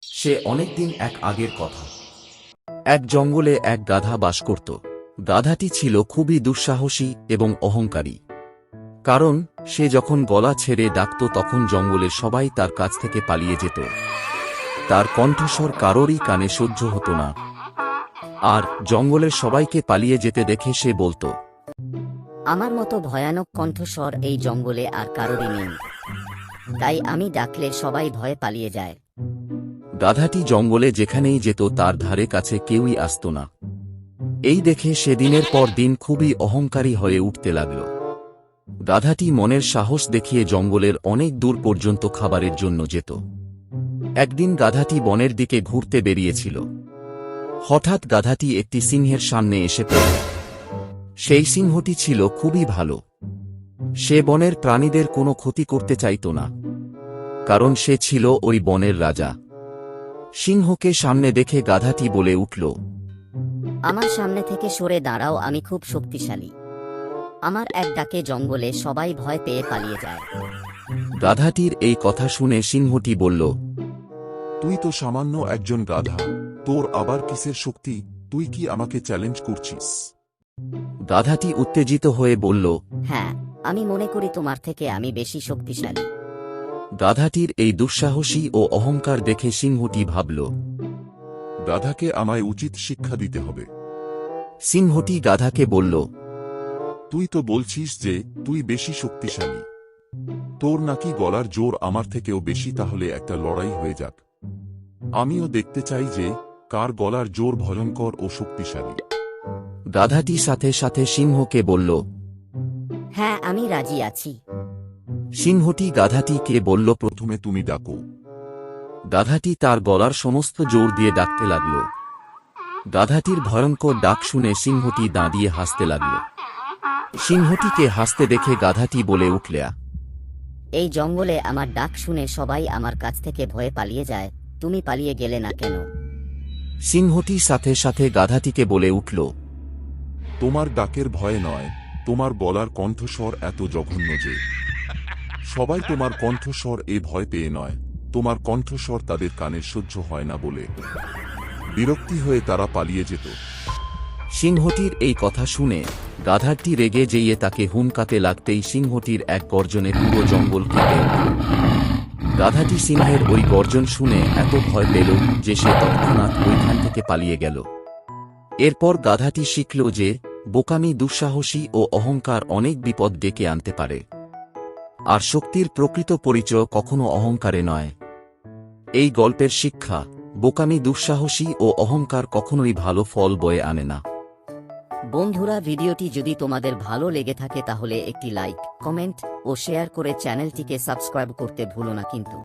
সে অনেকদিন এক আগের কথা। এক জঙ্গলে এক গাধা বাস করত। গাধাটি ছিল খুবই দুঃসাহসী এবং অহংকারী। কারণ সে যখন গলা ছেড়ে ডাকত তখন জঙ্গলের সবাই তার কাছ থেকে পালিয়ে যেত। তার কণ্ঠস্বর কারোরই কানে সহ্য হতো না। আর জঙ্গলের সবাইকে পালিয়ে যেতে দেখে সে বলতো, আমার মতো ভয়ানক কণ্ঠস্বর এই জঙ্গলে আর কারোরই নেই, তাই আমি ডাকলে সবাই ভয়ে পালিয়ে যায়। গাধাটি জঙ্গলে যেখানেই যেত তার ধারে কাছে কেউই আসত না। এই দেখে সে দিনের পর দিন খুবই অহংকারী হয়ে উঠতে লাগল। গাধাটি মনের সাহস দেখিয়ে জঙ্গলের অনেক দূর পর্যন্ত খাবারের জন্য যেত। একদিন গাধাটি বনের দিকে ঘুরতে বেরিয়েছিল। হঠাৎ গাধাটি একটি সিংহের সামনে এসে পড়ল। সেই সিংহটি ছিল খুবই ভালো। সে বনের প্রাণীদের কোনো ক্ষতি করতে চাইত না, কারণ সে ছিল ওই বনের রাজা। সিংহকে সামনে দেখে গাধাটি বলে উঠল, আমার সামনে থেকে সরে দাঁড়াও, আমি খুব শক্তিশালী। আমার এক ডাকে জঙ্গলে সবাই ভয় পেয়ে পালিয়ে যায়। গাধাটির এই কথা শুনে সিংহটি বলল, তুই তো সামান্য একজন গাধা, তোর আবার কিসের শক্তি? তুই কি আমাকে চ্যালেঞ্জ করছিস? গাধাটি উত্তেজিত হয়ে বলল, হ্যাঁ, আমি মনে করি তোমার থেকে আমি বেশি শক্তিশালী। গাধাটির এই দুঃসাহসী ও অহংকার দেখে সিংহটি ভাবল। গাধাকে আমায় উচিত শিক্ষা দিতে হবে। সিংহটি গাধাকে বলল, তুই তো বলছিস যে তুই বেশি শক্তিশালী। তোর নাকি গলার জোর আমার থেকেও বেশি, তাহলে একটা লড়াই হয়ে যাক। আমিও দেখতে চাই যে কার গলার জোর ভয়ঙ্কর ও শক্তিশালী। গাধাটি সাথে সাথে সিংহকে বলল। হ্যাঁ, আমি রাজি আছি। সিংহটি গাধাটিকে বলল, প্রথমে তুমি ডাকো। গাধাটি তার গলার সমস্ত জোর দিয়ে ডাকতে লাগল। গাধাটির ভয়ঙ্কর ডাক শুনে সিংহটি দাঁড়িয়ে হাসতে লাগল। সিংহটিকে হাসতে দেখে গাধাটি বলে উঠল, এই জঙ্গলে আমার ডাক শুনে সবাই আমার কাছ থেকে ভয়ে পালিয়ে যায়, তুমি পালিয়ে গেলে না কেন? সিংহটি সাথে সাথে গাধাটিকে বলে উঠল, তোমার ডাকের ভয়ে নয়, তোমার গলার কণ্ঠস্বর এত জঘন্য যে সবাই তোমার কণ্ঠস্বর এ ভয় পেয়ে নয়, তোমার কণ্ঠস্বর তাদের কানে সহ্য হয় না বলে বিরক্তি হয়ে তারা পালিয়ে যেত। সিংহটির এই কথা শুনে গাধাটি রেগে যেয়ে তাকে হুমকাতে লাগতেই সিংহটির এক গর্জনে পুরো জঙ্গল কেঁপে উঠল। গাধাটি সিংহের ওই গর্জন শুনে এত ভয় পেল যে সে তৎক্ষণাৎ ওইখান থেকে পালিয়ে গেল। এরপর গাধাটি শিখল যে বোকামি, দুঃসাহসী ও অহংকার অনেক বিপদ ডেকে আনতে পারে। আর শক্তির প্রকৃত পরিচয় কখনো অহংকারে নয়। এই গল্পের শিক্ষা, বোকামি, দুঃসাহসী ও অহংকার কখনোই ভালো ফল বয়ে আনে না। বন্ধুরা, ভিডিওটি যদি তোমাদের ভালো লেগে থাকে তাহলে একটি লাইক, কমেন্ট ও শেয়ার করে চ্যানেলটিকে সাবস্ক্রাইব করতে ভুলো না কিন্তু।